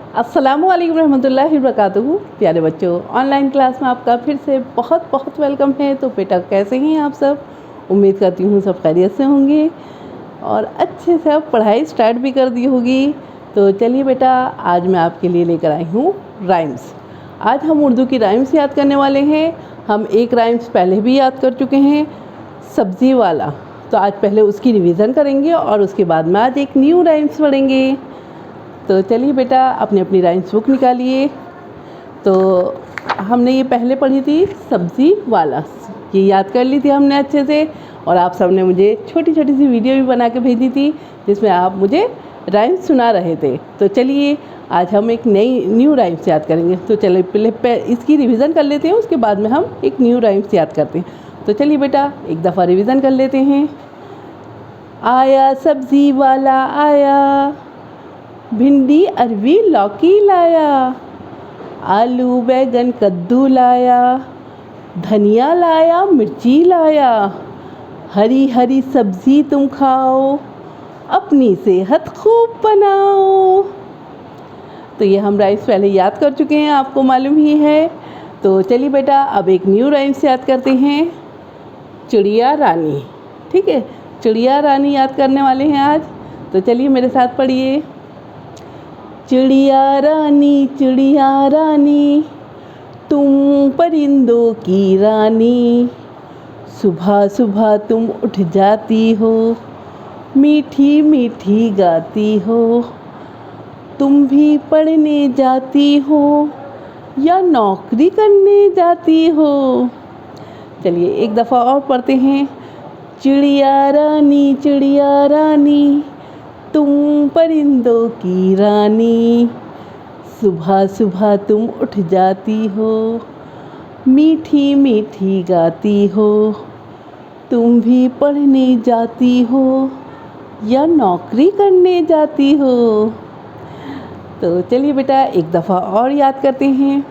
अस्सलामुअलैकुम रहमतुल्लाहि वबरकातुहू। प्यारे बच्चों, ऑनलाइन क्लास में आपका फिर से बहुत बहुत वेलकम है। तो बेटा कैसे हैं आप सब? उम्मीद करती हूँ सब खैरियत से होंगे और अच्छे से अब पढ़ाई स्टार्ट भी कर दी होगी। तो चलिए बेटा, आज मैं आपके लिए लेकर आई हूँ राइम्स। आज हम उर्दू की राइम्स याद करने वाले हैं। हम एक राइम्स पहले भी याद कर चुके हैं, सब्ज़ी वाला। तो आज पहले उसकी रिवीज़न करेंगे और उसके बाद में आज एक न्यू राइम्स पढ़ेंगे। तो चलिए बेटा, अपनी अपनी राइम्स बुक निकालिए। तो हमने ये पहले पढ़ी थी सब्ज़ी वाला, ये याद कर ली थी हमने अच्छे से। और आप सब ने मुझे छोटी छोटी सी वीडियो भी बना के भेजी थी जिसमें आप मुझे राइम्स सुना रहे थे। तो चलिए आज हम एक न्यू राइम्स याद करेंगे। तो चलिए पहले इसकी रिवीज़न कर लेते हैं, उसके बाद में हम एक न्यू राइम्स याद करते हैं। तो चलिए बेटा एक दफ़ा रिवीज़न कर लेते हैं। आया सब्ज़ी वाला आया, भिंडी अरवी लौकी लाया, आलू बैगन कद्दू लाया, धनिया लाया मिर्ची लाया, हरी हरी सब्ज़ी तुम खाओ, अपनी सेहत खूब बनाओ। तो ये हम राइम्स पहले याद कर चुके हैं, आपको मालूम ही है। तो चलिए बेटा अब एक न्यू राइम्स याद करते हैं, चिड़िया रानी। ठीक है, चिड़िया रानी याद करने वाले हैं आज। तो चलिए मेरे साथ पढ़िए। चिड़िया रानी तुम परिंदों की रानी, सुबह सुबह तुम उठ जाती हो, मीठी मीठी गाती हो, तुम भी पढ़ने जाती हो या नौकरी करने जाती हो। चलिए एक दफ़ा और पढ़ते हैं। चिड़िया रानी तुम परिंदों की रानी, सुबह सुबह तुम उठ जाती हो, मीठी मीठी गाती हो, तुम भी पढ़ने जाती हो या नौकरी करने जाती हो। तो चलिए बेटा एक दफ़ा और याद करते हैं।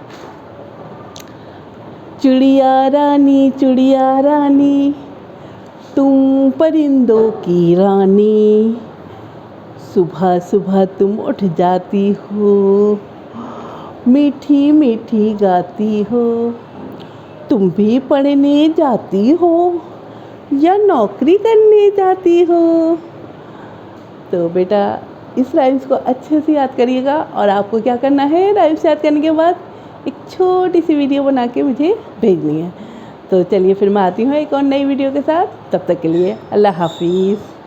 चिड़िया रानी तुम परिंदों की रानी, सुबह सुबह तुम उठ जाती हो, मीठी मीठी गाती हो, तुम भी पढ़ने जाती हो या नौकरी करने जाती हो। तो बेटा इस राइम्स को अच्छे से याद करिएगा और आपको क्या करना है, राइम्स याद करने के बाद एक छोटी सी वीडियो बना के मुझे भेजनी है। तो चलिए फिर मैं आती हूँ एक और नई वीडियो के साथ। तब तक के लिए अल्लाह हाफिज़।